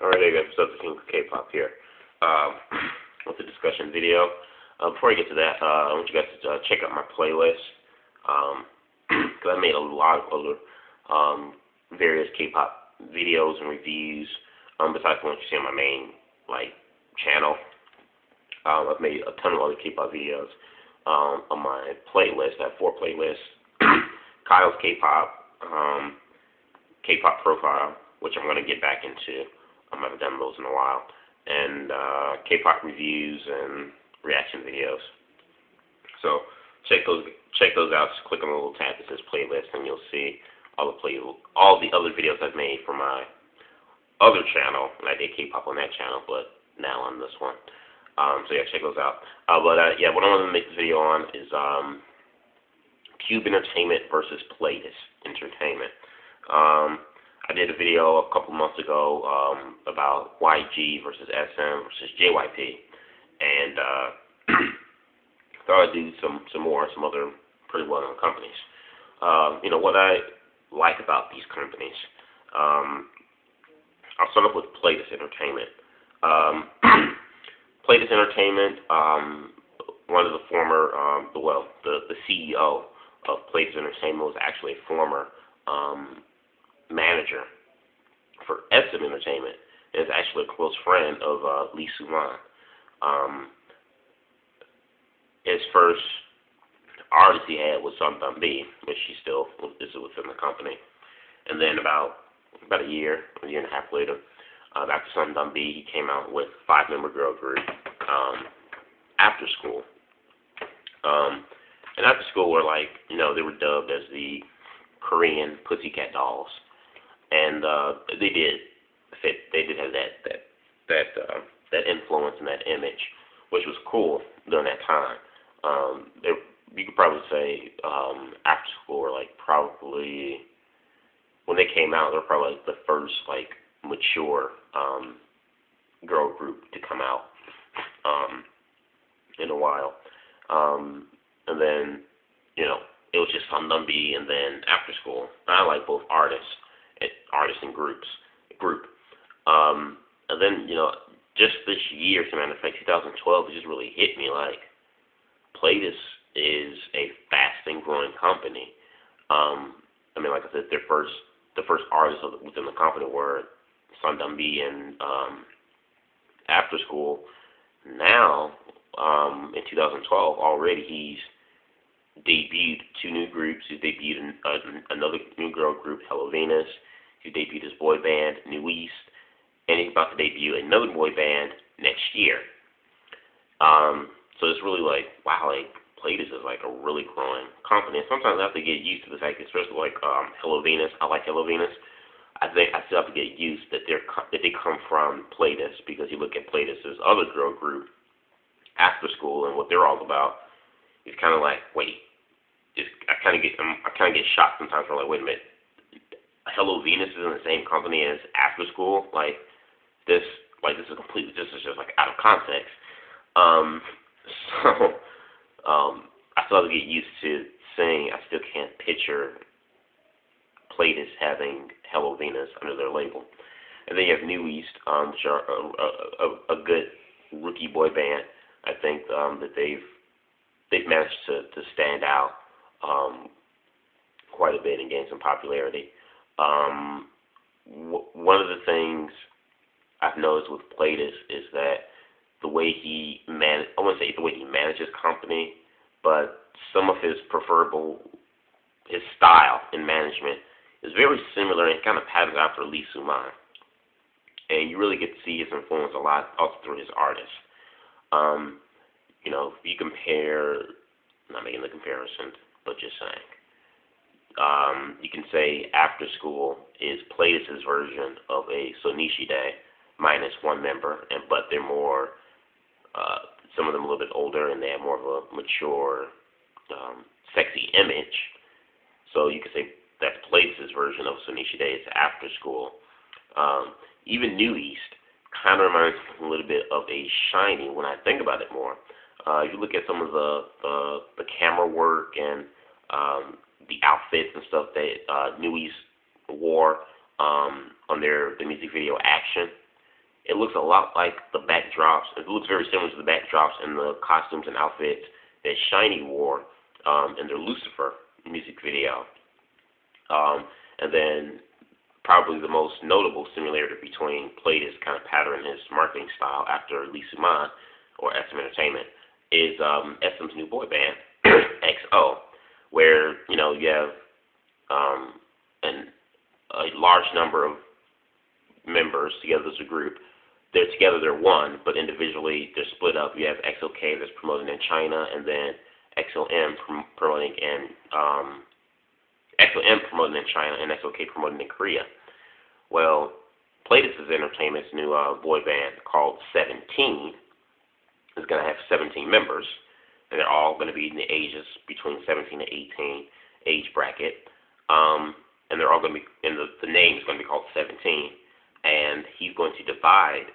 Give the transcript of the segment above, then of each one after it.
Alright, there you go. So, the King of K-pop here. Um, with the discussion video. Before I get to that, I want you guys to check out my playlist. Because I made a lot of other various K-pop videos and reviews. Besides the ones you see on my main channel. I've made a ton of other K-pop videos on my playlist. I have 4 playlists. Kyle's K-pop, K-pop profile, which I'm going to get back into. I haven't done those in a while, and K-pop reviews and reaction videos. So check those out. Just click on the little tab that says playlist, and you'll see all the other videos I've made for my other channel. And I did K-pop on that channel, but now on this one. So yeah, check those out. Yeah, what I want to make this video on is Cube Entertainment versus Pledis Entertainment. I did a video a couple months ago about YG versus SM versus JYP, and thought I'd do some other pretty well-known companies. What I like about these companies. I'll start off with Pledis Entertainment. Pledis Entertainment, one of the former, the CEO of Pledis Entertainment was actually a former manager for SM Entertainment, and is actually a close friend of Lee Soo-man. His first artist he had was Sun Dum-bi, which she still is within the company. And then about a year and a half later, after Sun Dum-bi, he came out with 5-member girl group, After School. And After School were they were dubbed as the Korean Pussycat Dolls. And they did have that influence and that image, which was cool during that time. You could probably say After School were probably when they came out, they were probably the first mature girl group to come out in a while. And then it was just Sun Dum-bi and then After School. I like both artists and group. And then, just this year, as a matter of fact, 2012, it just really hit me Pledis is a fast and growing company. Like I said, the first artists within the company were Sun Dum-bi and After School. Now, in 2012, already he's debuted 2 new groups. He's debuted another new girl group, Hello Venus. He debuted his boy band, New East, and he's about to debut another boy band next year. So it's really wow, Pledis is a really growing company. And sometimes I have to get used to this, especially Hello Venus. I like Hello Venus. I think I still have to get used that they come from Pledis, because you look at Pledis' other girl group, After School, and what they're all about. It's kind of wait. I kind of get shocked sometimes. I'm wait a minute. Hello Venus is in the same company as After School. This is completely. This is just out of context. I still have to get used to saying I still can't picture Pledis having Hello Venus under their label. And then you have New East, which are a good rookie boy band. I think that they've managed to stand out quite a bit and gain some popularity. One of the things I've noticed with Pledis is that the way he I wouldn't say the way he manages company, but some of his style in management is very similar and kind of patterns after Lee Soo-man. And you really get to see his influence a lot also through his artists. If you compare, not making the comparison, but just saying, you can say After School is Pledis' version of a Sonishide minus 1 member, but they're more, some of them a little bit older, and they have more of a mature, sexy image. So you could say that's Pledis' version of Sonishide. It's After School. Even New East kind of reminds me a little bit of a Shiny when I think about it more. If you look at some of the camera work and the outfits and stuff that New East wore on the music video Action, It looks a lot like the backdrops. It looks very similar to the backdrops and the costumes and outfits that Shiny wore in their Lucifer music video. And then probably the most notable similarity between Pledis kind of pattern his marketing style after Lee Soo-man or SM Entertainment is SM's new boy band, XO, where, you know, you have a large number of members together as a group. They're together, they're one, but individually they're split up. You have XOK that's promoting in China, and then XOM promoting in XOM promoting in China, and XOK promoting in Korea. Well, Pledis Entertainment's new boy band called 17 is going to have 17 members, and they're all going to be in the ages between 17 and 18 age bracket. And they're all going to be, and the name is going to be called 17, and he's going to divide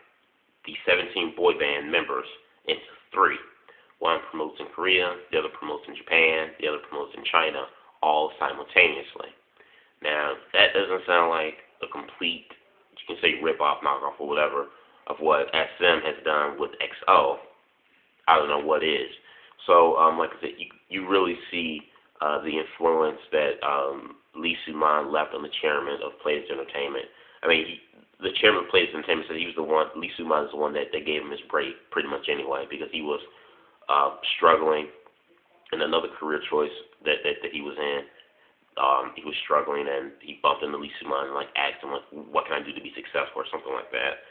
the 17 boy band members into three. One promotes in Korea, the other promotes in Japan, the other promotes in China, all simultaneously. Now, that doesn't sound like a complete, you can say rip-off, knockoff, or whatever, of what SM has done with XO. I don't know what is. So, like I said, you really see the influence that Lee Soo-man left on the chairman of Pledis Entertainment. I mean, the chairman of Pledis Entertainment said he was the one, Lee Soo-man is the one that gave him his break, pretty much anyway, because he was struggling in another career choice that he was in. He was struggling, and he bumped into Lee Soo-man and asked him, what can I do to be successful, or something like that.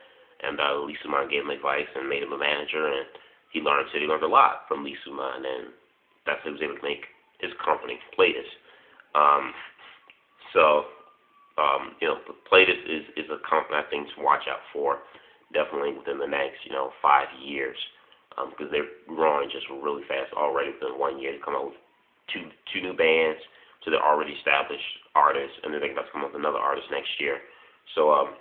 And Lee Soo-man gave him advice and made him a manager, and he learned a lot from Lee Soo-man, and that's how he was able to make his company, Pledis. You know, Pledis is a company I think to watch out for, definitely within the next 5 years, because they're growing just really fast already. Within 1 year, they come out with two new bands to their already established artists, and then they're about to come up with another artist next year. So,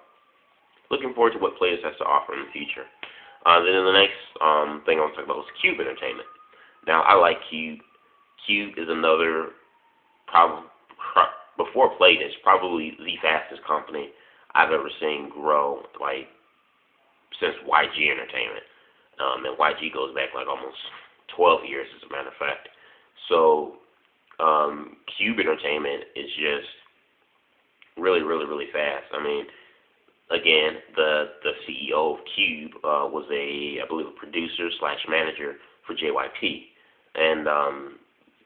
looking forward to what Pledis has to offer in the future. Then the next thing I want to talk about was Cube Entertainment. Now, I like Cube. Cube is another, before Pledis, probably the fastest company I've ever seen grow, since YG Entertainment. And YG goes back almost 12 years, as a matter of fact. So, Cube Entertainment is just really, really, really fast. I mean, again, the CEO of Cube was I believe, a producer / manager for JYP, and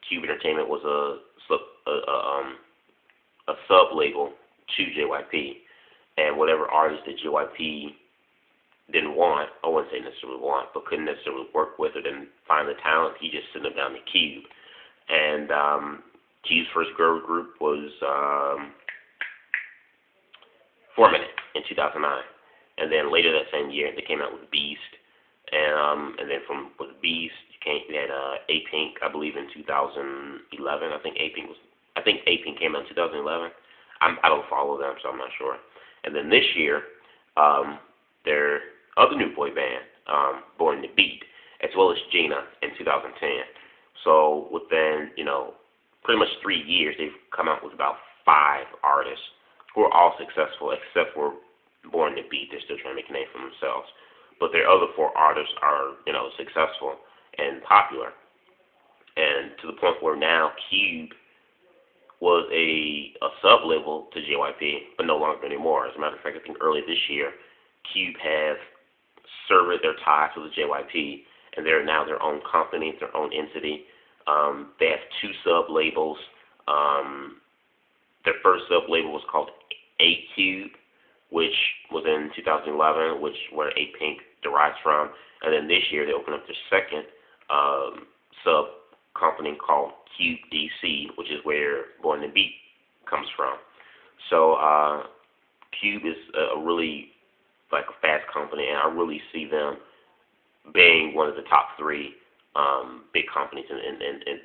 Cube Entertainment was a sub label to JYP, and whatever artist that JYP didn't want, I wouldn't say necessarily want, but couldn't necessarily work with or didn't find the talent, he just sent them down to Cube. And Cube's first girl group was 4 Minute in 2009, and then later that same year they came out with Beast, and then with Beast you had A-Pink, I believe, in 2011. I think A-Pink came out in 2011. I don't follow them, so I'm not sure. And then this year, their other new boy band, Born to Beat, as well as g.na in 2010. So within, pretty much 3 years, they've come out with about 5 artists who are all successful, except for Born to Beat. They're still trying to make a name for themselves. But their other 4 artists are, successful and popular. And to the point where now Cube was a sub-label to JYP, but no longer anymore. As a matter of fact, I think early this year, Cube have severed their ties with the JYP, and they're now their own company, their own entity. They have 2 sub-labels. Their first sub-label was called A-Cube, which was in 2011, where A-Pink derives from. And then this year, they opened up their second sub-company called Cube DC, which is where Born to Beat comes from. So Cube is a really a fast company, and I really see them being one of the top 3 big companies in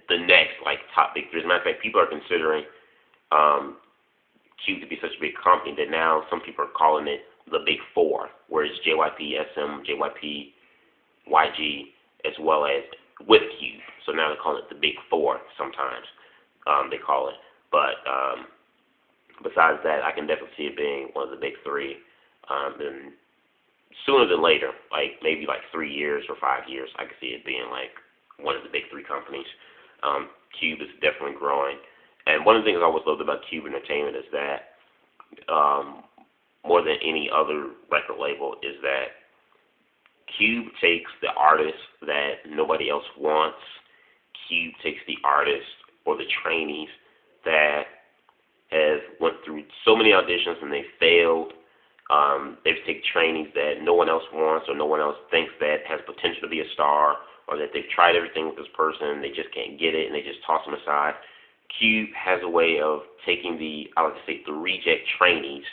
the next top big 3. As a matter of fact, people are considering Cube to be such a big company that now some people are calling it the Big 4, whereas JYP, SM, JYP, YG, as well as with Cube. So now they're calling it the Big 4 sometimes, they call it. But besides that, I can definitely see it being one of the Big 3. And sooner than later, like maybe like 3 years or 5 years, I could see it being like one of the big three companies. Cube is definitely growing. And one of the things I always loved about Cube Entertainment is that more than any other record label is that Cube takes the artists that nobody else wants. Cube takes the artists or the trainees that have went through so many auditions and they failed. They've taken trainees that no one else wants or no one else thinks that has potential to be a star, or that they've tried everything with this person and they just can't get it and they just toss them aside. Cube has a way of taking the, I like to say, the reject trainees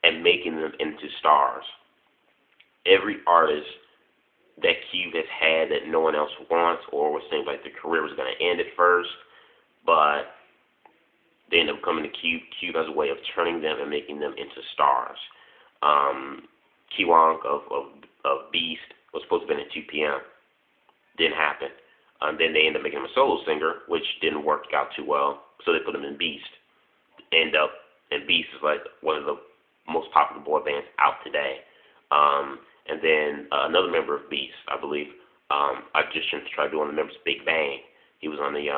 and making them into stars. Every artist that Cube has had that no one else wants, or what seems like their career was going to end at first, but they end up coming to Cube. Cube has a way of turning them and making them into stars. Kiwonk of Beast was supposed to be at 2 p.m. Didn't happen. Then they ended up making him a solo singer, which didn't work out too well, so they put him in Beast. And Beast is like one of the most popular boy bands out today. And then another member of Beast, I believe, auditioned to try doing the members of Big Bang. He was on the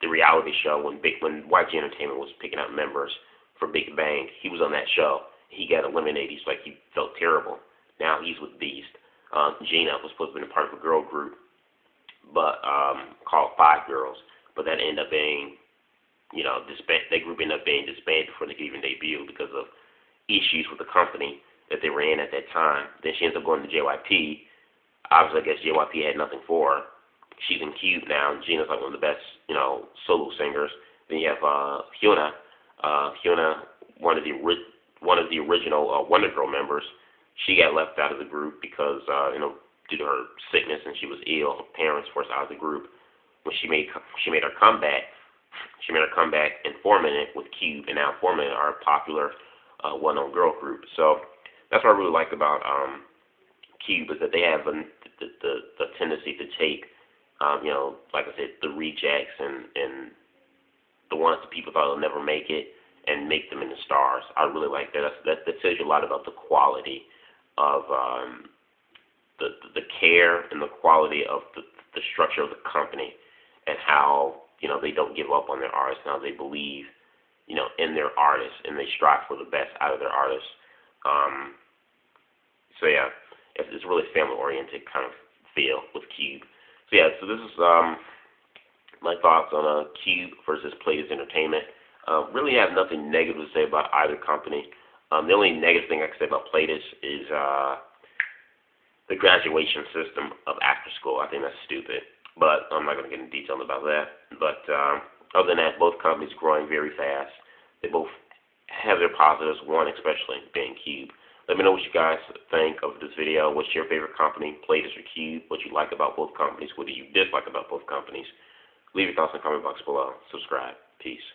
reality show when YG Entertainment was picking out members for Big Bang. He was on that show. He got eliminated. He's like, he felt terrible. Now he's with Beast. g.na was supposed to be a part of a girl group, but called Five Girls, but that ended up being, that group ended up being disbanded before they could even debut because of issues with the company that they were in at that time. Then she ends up going to JYP. Obviously, I guess JYP had nothing for her. She's in Cube now, and g.na's like one of the best, solo singers. Then you have Hyuna. Hyuna, one of the original Wonder Girl members. She got left out of the group because, due to her sickness and she was ill. Her parents forced her out of the group. When she made her comeback, and forming it with Cube, and now forming are a popular, well-known girl group. So that's what I really like about Cube, is that they have the tendency to take, like I said, the rejects and the ones that people thought will never make it and make them into stars. I really like that. That tells you a lot about the quality of the care and the quality of the structure of the company, and how they don't give up on their artists. Now they believe in their artists, and they strive for the best out of their artists. So yeah, it's really family oriented kind of feel with Cube. So yeah, so this is my thoughts on Cube versus Pledis Entertainment. Really have nothing negative to say about either company. The only negative thing I can say about Pledis is the graduation system of after school. I think that's stupid, but I'm not going to get into detail about that. But other than that, both companies growing very fast. They both have their positives, one especially being Cube. Let me know what you guys think of this video. What's your favorite company, Pledis or Cube? What you like about both companies? What do you dislike about both companies? Leave your thoughts in the comment box below. Subscribe. Peace.